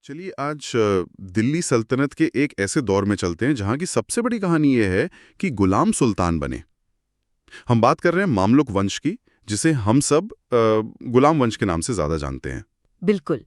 चलिए आज दिल्ली सल्तनत के एक ऐसे दौर में चलते हैं जहां की सबसे बड़ी कहानी यह है कि गुलाम सुल्तान बने। हम बात कर रहे हैं मामलुक वंश की, जिसे हम सब गुलाम वंश के नाम से ज्यादा जानते हैं। बिल्कुल।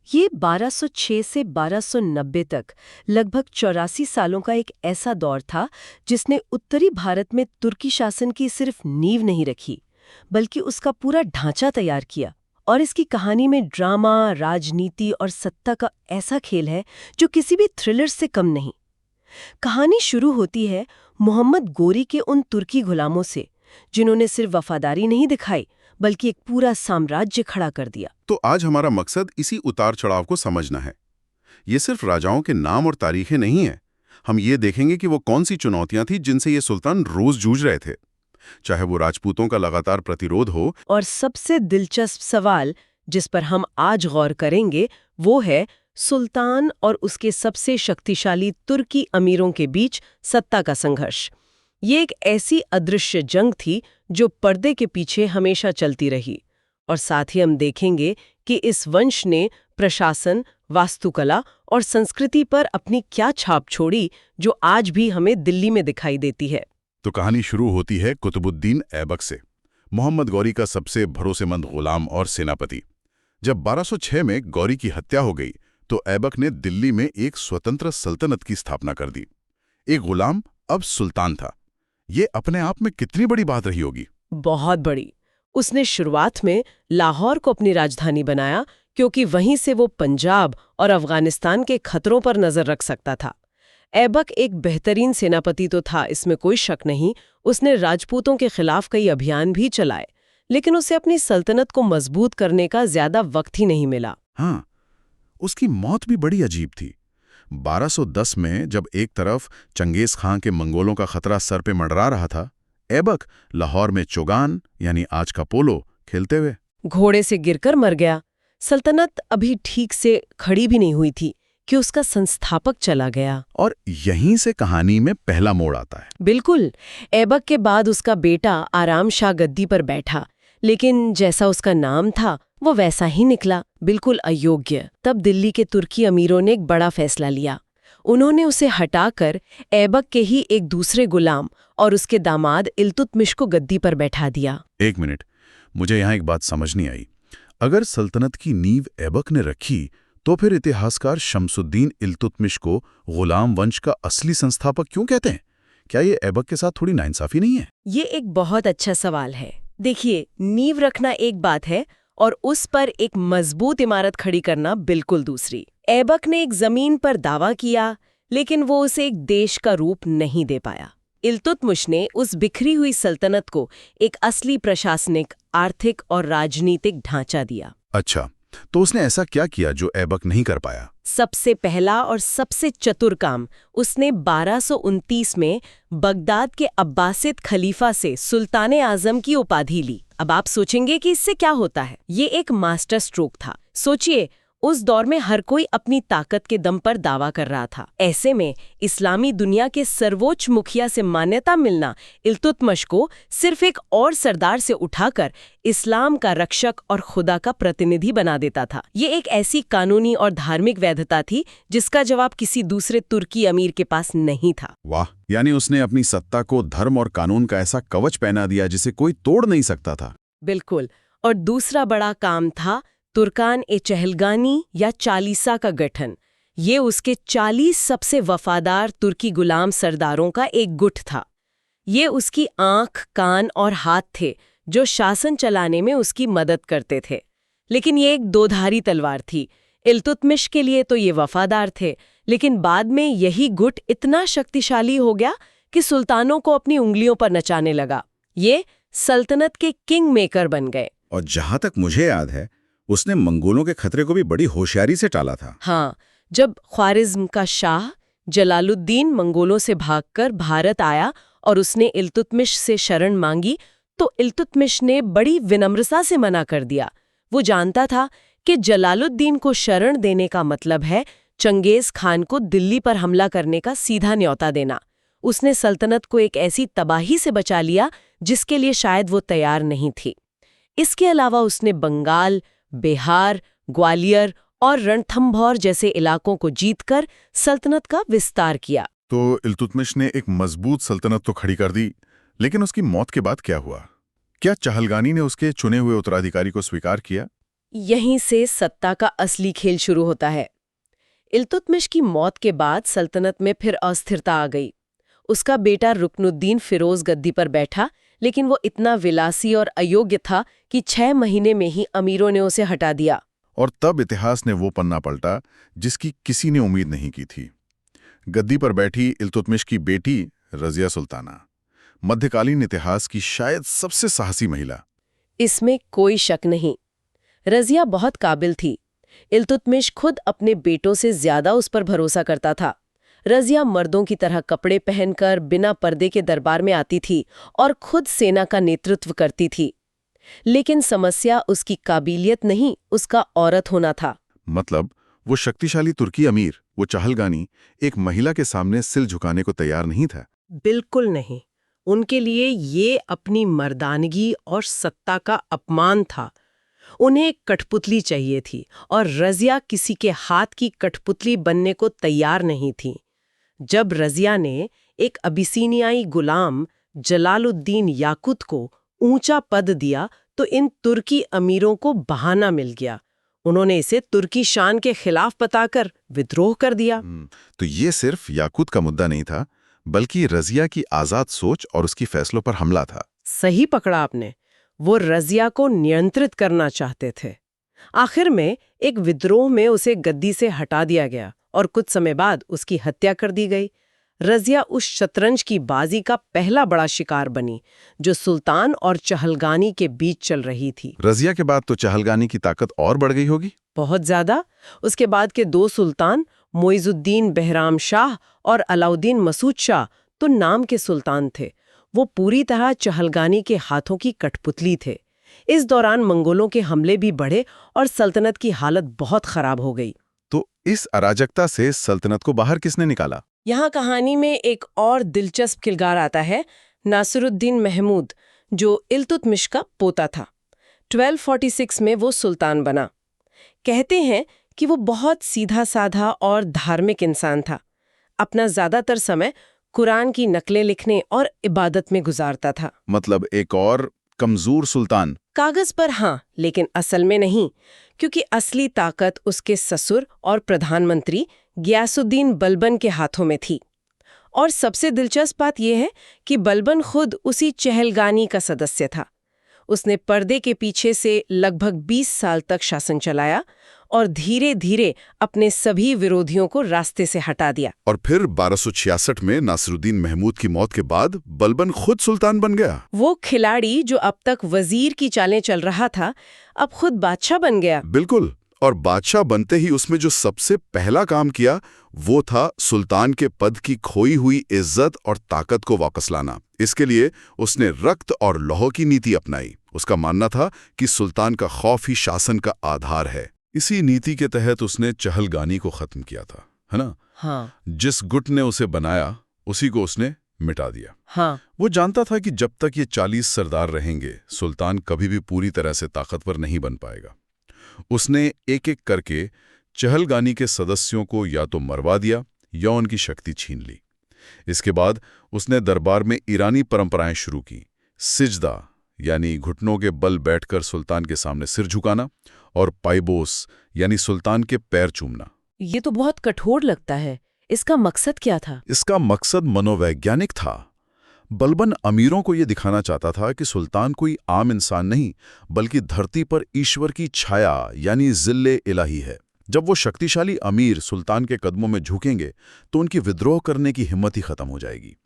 ये 1206 से 1290 तक लगभग 84 सालों का एक ऐसा दौर था जिसने उत्तरी भारत में तुर्की शासन की सिर्फ नींव नहीं रखी, बल्कि उसका पूरा ढांचा तैयार किया। और इसकी कहानी में ड्रामा, राजनीति और सत्ता का ऐसा खेल है जो किसी भी थ्रिलर से कम नहीं। कहानी शुरू होती है मोहम्मद गोरी के उन तुर्की गुलामों से जिन्होंने सिर्फ वफादारी नहीं दिखाई बल्कि एक पूरा साम्राज्य खड़ा कर दिया। तो आज हमारा मकसद इसी उतार चढ़ाव को समझना है। ये सिर्फ राजाओं के नाम और तारीखें नहीं है। हम ये देखेंगे कि वो कौन सी चुनौतियां थी जिनसे ये सुल्तान रोज जूझ रहे थे, चाहे वो राजपूतों का लगातार प्रतिरोध हो। और सबसे दिलचस्प सवाल जिस पर हम आज गौर करेंगे वो है सुल्तान और उसके सबसे शक्तिशाली तुर्की अमीरों के बीच सत्ता का संघर्ष। ये एक ऐसी अदृश्य जंग थी जो पर्दे के पीछे हमेशा चलती रही। और साथ ही हम देखेंगे कि इस वंश ने प्रशासन, वास्तुकला और संस्कृति पर अपनी क्या छाप छोड़ी जो आज भी हमें दिल्ली में दिखाई देती है। तो कहानी शुरू होती है कुतुबुद्दीन ऐबक से, मोहम्मद गौरी का सबसे भरोसेमंद गुलाम और सेनापति। जब 1206 में गौरी की हत्या हो गई तो ऐबक ने दिल्ली में एक स्वतंत्र सल्तनत की स्थापना कर दी। एक गुलाम अब सुल्तान था। ये अपने आप में कितनी बड़ी बात रही होगी। बहुत बड़ी। उसने शुरुआत में लाहौर को अपनी राजधानी बनाया क्योंकि वहीं से वो पंजाब और अफगानिस्तान के खतरों पर नजर रख सकता था। ऐबक एक बेहतरीन सेनापति तो था, इसमें कोई शक नहीं। उसने राजपूतों के खिलाफ कई अभियान भी चलाए, लेकिन उसे अपनी सल्तनत को मजबूत करने का ज्यादा वक्त ही नहीं मिला। हाँ, उसकी मौत भी बड़ी अजीब थी। 1210 में जब एक तरफ चंगेज खां के मंगोलों का खतरा सर पे मंडरा रहा था, ऐबक लाहौर में चोगान यानी आज का पोलो खेलते हुए घोड़े से गिरकर मर गया। सल्तनत अभी ठीक से खड़ी भी नहीं हुई थी कि उसका संस्थापक चला गया। और यहीं से कहानी में पहला मोड़ आता है। बिल्कुल। ऐबक के बाद उसका बेटा आराम शाह गद्दी पर बैठा, लेकिन जैसा उसका नाम था वो वैसा ही निकला, बिल्कुल अयोग्य। तब दिल्ली के तुर्की अमीरों ने एक बड़ा फैसला लिया। उन्होंने उसे हटाकर ऐबक के ही एक दूसरे गुलाम और उसके दामाद इल्तुतमिश को गद्दी पर बैठा दिया। एक मिनट, मुझे यहाँ एक बात समझ नहीं आई। अगर सल्तनत की नींव ऐबक ने रखी तो फिर इतिहासकार शमसुद्दीन इल्तुतमिश को गुलाम वंश का असली संस्थापक क्यों कहते हैं? क्या ये ऐबक के साथ थोड़ी नाइंसाफी नहीं है? ये एक बहुत अच्छा सवाल है। देखिए, नींव रखना एक बात है और उस पर एक मजबूत इमारत खड़ी करना बिल्कुल दूसरी। ऐबक ने एक जमीन पर दावा किया, लेकिन वो उसे एक देश का रूप नहीं दे पाया। इल्तुतमिश ने उस बिखरी हुई सल्तनत को एक असली प्रशासनिक, आर्थिक और राजनीतिक ढांचा दिया। अच्छा, तो उसने ऐसा क्या किया जो ऐबक नहीं कर पाया? सबसे पहला और सबसे चतुर काम, उसने 1229 में बगदाद के अब्बासिद खलीफा से सुल्तान आजम की उपाधि ली। अब आप सोचेंगे कि इससे क्या होता है। ये एक मास्टर स्ट्रोक था। सोचिए, उस दौर में हर कोई अपनी ताकत के दम पर दावा कर रहा था। ऐसे में इस्लामी दुनिया के सर्वोच्च मुखिया से मान्यता मिलना इल्तुतमिश को सिर्फ एक और सरदार से उठाकर इस्लाम का रक्षक और खुदा का प्रतिनिधि बना देता था। ये एक ऐसी कानूनी और धार्मिक वैधता थी जिसका जवाब किसी दूसरे तुर्की अमीर के पास नहीं था। वाह, यानी उसने अपनी सत्ता को धर्म और कानून का ऐसा कवच पहना दिया जिसे कोई तोड़ नहीं सकता था। बिल्कुल। और दूसरा बड़ा काम था तुर्कान-ए-चहलगानी या चालीसा का गठन। ये उसके 40 सबसे वफादार तुर्की गुलाम सरदारों का एक गुट था। ये उसकी आंख, कान और हाथ थे जो शासन चलाने में उसकी मदद करते थे। लेकिन ये एक दोधारी तलवार थी। इल्तुतमिश के लिए तो ये वफादार थे, लेकिन बाद में यही गुट इतना शक्तिशाली हो गया कि सुल्तानों को अपनी उंगलियों पर नचाने लगा। ये सल्तनत के किंग मेकर बन गए। और जहां तक मुझे याद है, उसने मंगोलों के खतरे को भी बड़ी होशियारी से टाला था। हाँ, जब ख्वारिज्म का शाह जलालुद्दीन मंगोलों से भागकर भारत आया और उसने इल्तुतमिश से शरण मांगी, तो इल्तुतमिश ने बड़ी विनम्रता से मना कर दिया। वो जानता था कि जलालुद्दीन को शरण देने का मतलब है चंगेज खान को दिल्ली पर हमला करने का सीधा न्योता देना। उसने सल्तनत को एक ऐसी तबाही से बचा लिया जिसके लिए शायद वो तैयार नहीं थी। इसके अलावा उसने बंगाल, बिहार, ग्वालियर और रणथंभौर जैसे इलाकों को जीतकर सल्तनत का विस्तार किया। तो इल्तुतमिश ने एक मजबूत सल्तनत तो खड़ी कर दी, लेकिन उसकी मौत के बाद क्या हुआ? क्या चहलगानी ने उसके चुने हुए उत्तराधिकारी को स्वीकार किया? यहीं से सत्ता का असली खेल शुरू होता है। इल्तुतमिश की मौत के बाद सल्तनत में फिर अस्थिरता आ गई। उसका बेटा रुकनुद्दीन फिरोज गद्दी पर बैठा, लेकिन वो इतना विलासी और अयोग्य था कि 6 महीने में ही अमीरों ने उसे हटा दिया। और तब इतिहास ने वो पन्ना पलटा जिसकी किसी ने उम्मीद नहीं की थी। गद्दी पर बैठी इल्तुतमिश की बेटी रजिया सुल्ताना, मध्यकालीन इतिहास की शायद सबसे साहसी महिला। इसमें कोई शक नहीं। रजिया बहुत काबिल थी। इल्तुतमिश खुद अपने बेटों से ज्यादा उस पर भरोसा करता था। रजिया मर्दों की तरह कपड़े पहनकर बिना पर्दे के दरबार में आती थी और खुद सेना का नेतृत्व करती थी। लेकिन समस्या उसकी काबिलियत नहीं, उसका औरत होना था। मतलब वो शक्तिशाली तुर्की अमीर, वो चहलगानी, एक महिला के सामने सिर झुकाने को तैयार नहीं था। बिल्कुल नहीं। उनके लिए ये अपनी मर्दानगी और सत्ता का अपमान था। उन्हें एक कठपुतली चाहिए थी और रजिया किसी के हाथ की कठपुतली बनने को तैयार नहीं थी। जब रजिया ने एक अबिसीनियाई गुलाम जलालुद्दीन याकुत को ऊंचा पद दिया तो इन तुर्की अमीरों को बहाना मिल गया। उन्होंने इसे तुर्की शान के खिलाफ बताकर विद्रोह कर दिया। तो ये सिर्फ याकूत का मुद्दा नहीं था, बल्कि रजिया की आजाद सोच और उसकी फैसलों पर हमला था। सही पकड़ा आपने। वो रजिया को नियंत्रित करना चाहते थे। आखिर में एक विद्रोह में उसे गद्दी से हटा दिया गया और कुछ समय बाद उसकी हत्या कर दी गई। रजिया उस शतरंज की बाजी का पहला बड़ा शिकार बनी जो सुल्तान और चहलगानी के बीच चल रही थी। रजिया के बाद तो चहलगानी की ताकत और बढ़ गई होगी। बहुत ज्यादा। उसके बाद के 2 सुल्तान, मोइजुद्दीन बहराम शाह और अलाउद्दीन मसूद शाह, तो नाम के सुल्तान थे। वो पूरी तरह चहलगानी के हाथों की कठपुतली थे। इस दौरान मंगोलों के हमले भी बढ़े और सल्तनत की हालत बहुत खराब हो गई। तो इस अराजकता से सल्तनत को बाहर किसने निकाला? यहाँ कहानी में एक और दिलचस्प किरदार आता है, नासिरुद्दीन महमूद, जो इल्तुतमिश का पोता था। 1246 में वो सुल्तान बना। कहते हैं कि वो बहुत सीधा साधा और धार्मिक इंसान था। अपना ज्यादातर समय कुरान की नकलें लिखने और इबादत में गुजारता था। मतलब एक और कमजोर सुल्तान। कागज पर हाँ, लेकिन असल में नहीं, क्योंकि असली ताकत उसके ससुर और प्रधानमंत्री गियासुद्दीन बलबन के हाथों में थी। और सबसे दिलचस्प बात यह है कि बलबन खुद उसी चहलगानी का सदस्य था। उसने पर्दे के पीछे से लगभग 20 साल तक शासन चलाया और धीरे धीरे अपने सभी विरोधियों को रास्ते से हटा दिया। और फिर 1266 में नासिरुद्दीन महमूद की मौत के बाद बलबन खुद सुल्तान बन गया। वो खिलाड़ी जो अब तक वजीर की चालें चल रहा था, अब खुद बादशाह बन गया। बिल्कुल। और बादशाह बनते ही उसमें जो सबसे पहला काम किया वो था सुल्तान के पद की खोई हुई इज्जत और ताकत को वापस लाना। इसके लिए उसने रक्त और लौह की नीति अपनाई। उसका मानना था कि सुल्तान का खौफ ही शासन का आधार है। इसी नीति के तहत उसने चहलगानी को खत्म किया था, है ना? हाँ। जिस गुट ने उसे बनाया उसी को उसने मिटा दिया। हाँ। वो जानता था कि जब तक ये 40 सरदार रहेंगे, सुल्तान कभी भी पूरी तरह से ताकतवर नहीं बन पाएगा। उसने एक-एक करके चहलगानी के सदस्यों को या तो मरवा दिया या उनकी शक्ति छीन ली। इसके बाद उसने दरबार में ईरानी परंपराएं शुरू की। सिजदा यानी घुटनों के बल बैठकर सुल्तान के सामने सिर झुकाना, और पाइबोस यानी सुल्तान के पैर चूमना। ये तो बहुत कठोर लगता है। इसका मकसद क्या था? इसका मकसद मनोवैज्ञानिक था। बलबन अमीरों को यह दिखाना चाहता था कि सुल्तान कोई आम इंसान नहीं, बल्कि धरती पर ईश्वर की छाया यानी जिल्ले इलाही है। जब वो शक्तिशाली अमीर सुल्तान के कदमों में झुकेंगे तो उनकी विद्रोह करने की हिम्मत ही खत्म हो जाएगी।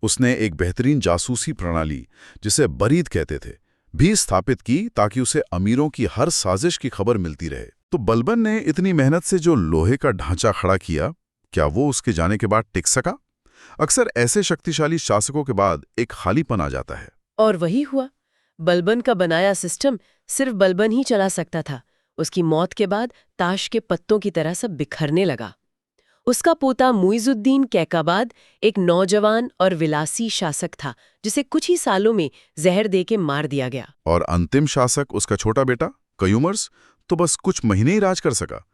उसने एक बेहतरीन जासूसी प्रणाली, जिसे बरीद कहते थे, भी स्थापित की ताकि उसे अमीरों की हर साजिश की खबर मिलती रहे। तो बलबन ने इतनी मेहनत से जो लोहे का ढांचा खड़ा किया, क्या वो उसके जाने के बाद टिक सका? अक्सर ऐसे शक्तिशाली शासकों के बाद एक खालीपन आ जाता है। और वही हुआ। बलबन का बनाया सिस्टम सिर्फ बलबन ही चला सकता था। उसकी मौत के बाद ताश के पत्तों की तरह सब बिखरने लगा। उसका पोता मुइजुद्दीन कैकाबाद एक नौजवान और विलासी शासक था, जिसे कुछ ही सालों में जहर देके मार दिया गया। और अंतिम शासक उसका छोटा बेटा कयूमर्स तो बस कुछ महीने ही राज कर सका।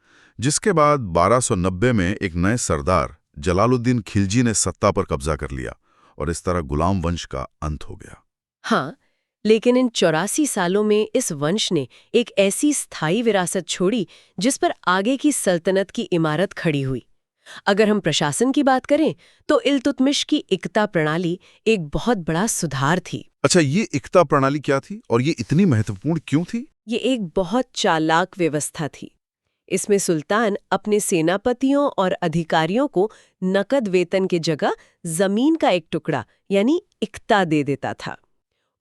जिसके बाद 1290 में एक नए सरदार जलालुद्दीन खिलजी ने सत्ता पर कब्जा कर लिया और इस तरह गुलाम वंश का अंत हो गया। हाँ, लेकिन इन 84 सालों में इस वंश ने एक ऐसी स्थायी विरासत छोड़ी जिस पर आगे की सल्तनत की इमारत खड़ी हुई। अगर हम प्रशासन की बात करें तो इल्तुतमिश की इक्ता प्रणाली एक बहुत बड़ा सुधार थी। अच्छा, ये इक्ता प्रणाली क्या थी और ये इतनी महत्वपूर्ण क्यों थी? ये एक बहुत चालाक व्यवस्था थी। इसमें सुल्तान अपने सेनापतियों और अधिकारियों को नकद वेतन के जगह जमीन का एक टुकड़ा यानी इक्ता दे देता था।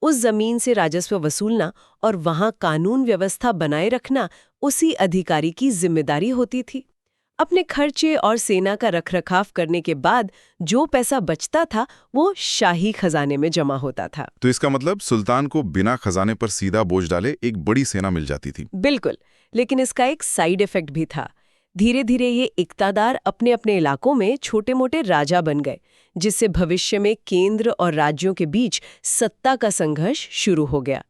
उस जमीन से राजस्व वसूलना और वहां कानून व्यवस्था बनाए रखना उसी अधिकारी की जिम्मेदारी होती थी। अपने खर्चे और सेना का रखरखाव करने के बाद जो पैसा बचता था वो शाही खजाने में जमा होता था। तो इसका मतलब सुल्तान को बिना खजाने पर सीधा बोझ डाले एक बड़ी सेना मिल जाती थी। बिल्कुल, लेकिन इसका एक साइड इफेक्ट भी था। धीरे धीरे ये इक्तादार अपने अपने इलाकों में छोटे मोटे राजा बन गए, जिससे भविष्य में केंद्र और राज्यों के बीच सत्ता का संघर्ष शुरू हो गया।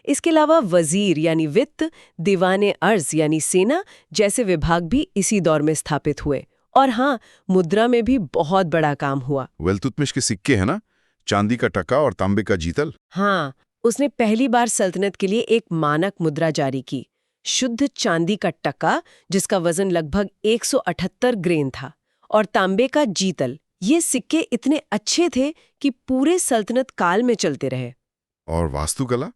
इसके अलावा वजीर यानी वित्त, दीवाने अर्ज यानी सेना जैसे विभाग भी इसी दौर में स्थापित हुए। और हाँ, मुद्रा में भी बहुत बड़ा काम हुआ। इल्तुतमिश के सिक्के हैं ना, चांदी का टका और तांबे का जीतल। हाँ, उसने पहली बार सल्तनत के लिए एक मानक मुद्रा जारी की, शुद्ध चांदी का टका जिसका वजन लगभग 178 ग्रेन था, और तांबे का जीतल। ये सिक्के इतने अच्छे थे कि पूरे सल्तनत काल में चलते रहे। और वास्तुकला,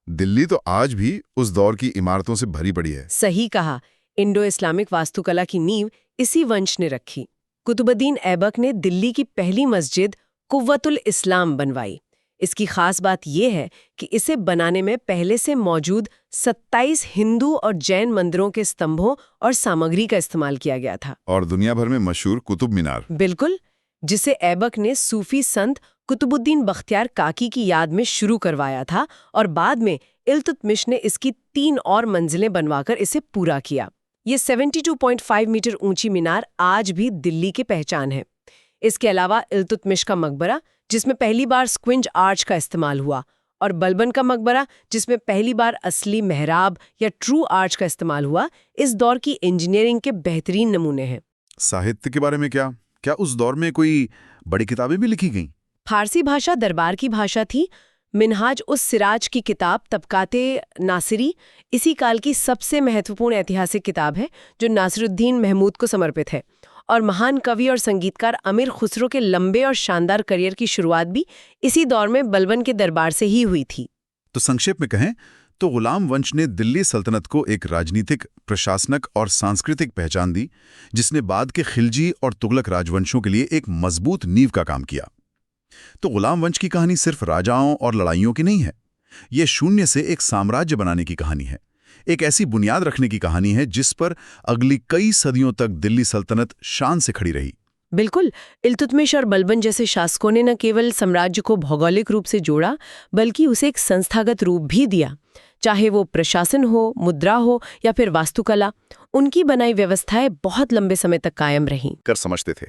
दिल्ली तो आज भी उस दौर की इमारतों से भरी पड़ी है। सही कहा, इंडो इस्लामिक वास्तुकला की नींव इसी वंश ने रखी। कुतुबुद्दीन ऐबक ने दिल्ली की पहली मस्जिद कुव्वतुल इस्लाम बनवाई। इसकी खास बात यह है कि इसे बनाने में पहले से मौजूद 27 हिंदू और जैन मंदिरों के स्तंभों और सामग्री का इस्तेमाल किया गया था। और दुनिया भर में मशहूर कुतुब मीनार। बिल्कुल, जिसे ऐबक ने सूफी संत कुतुबुद्दीन बख्तियार काकी की याद में शुरू करवाया था, और बाद में इल्तुतमिश ने इसकी 3 और मंजिलें बनवाकर इसे पूरा किया। ये 72.5 मीटर ऊंची मीनार आज भी दिल्ली की पहचान है। इसके अलावा इल्तुतमिश का मकबरा, जिसमें पहली बार स्क्विंज आर्च का इस्तेमाल हुआ, और बलबन का मकबरा, जिसमें पहली बार असली मेहराब या ट्रू आर्च का इस्तेमाल हुआ, इस दौर की इंजीनियरिंग के बेहतरीन नमूने हैं। साहित्य के बारे में क्या उस दौर में कोई बड़ी किताबें भी लिखी गईं? फारसी भाषा दरबार की भाषा थी। मिनहाज उस सिराज की किताब तबकाते नासिरी इसी काल की सबसे महत्वपूर्ण ऐतिहासिक किताब है, जो नासिरुद्दीन महमूद को समर्पित है। और महान कवि और संगीतकार अमीर खुसरो के लंबे और शानदार करियर की शुरुआत भी इसी दौर में बलबन के दरबार से ही हुई थी। तो संक्षेप में कहें तो गुलाम वंश ने दिल्ली सल्तनत को एक राजनीतिक, प्रशासनिक और सांस्कृतिक पहचान दी, जिसने बाद के खिलजी और तुगलक राजवंशों के लिए एक मजबूत नींव का काम किया। तो गुलाम वंश की कहानी सिर्फ राजाओं और लड़ाइयों की नहीं है। ये शून्य से एक साम्राज्य बनाने की कहानी है, एक ऐसी बुनियाद रखने की कहानी है जिस पर अगली कई सदियों तक दिल्ली सल्तनत शान से खड़ी रही। बिल्कुल, इल्तुतमिश और बलबन जैसे शासकों ने न केवल साम्राज्य को भौगोलिक रूप से जोड़ा, बल्कि उसे एक संस्थागत रूप भी दिया। चाहे वो प्रशासन हो, मुद्रा हो या फिर वास्तुकला, उनकी बनाई व्यवस्थाएं बहुत लंबे समय तक कायम रहीं। कर समझते थे,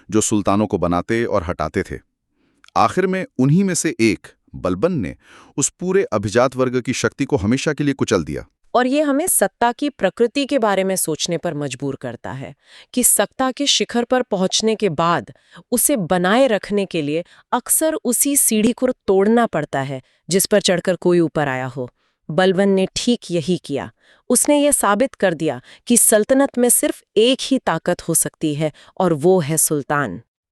जो सुल्तानों को बनाते और हटाते थे। आखिर में उन्हीं में से एक बलबन ने उस पूरे अभिजात वर्ग की शक्ति को हमेशा के लिए कुचल दिया। और ये हमें सत्ता की प्रकृति के बारे में सोचने पर मजबूर करता है कि सत्ता के शिखर पर पहुंचने के बाद उसे बनाए रखने के लिए अक्सर उसी सीढ़ी को तोड़ना पड़ता है जिस पर चढ़कर कोई ऊपर आया हो। बलबन ने ठीक यही किया। उसने ये साबित कर दिया कि सल्तनत में सिर्फ एक ही ताकत हो सकती है, और वो है सुल्तान।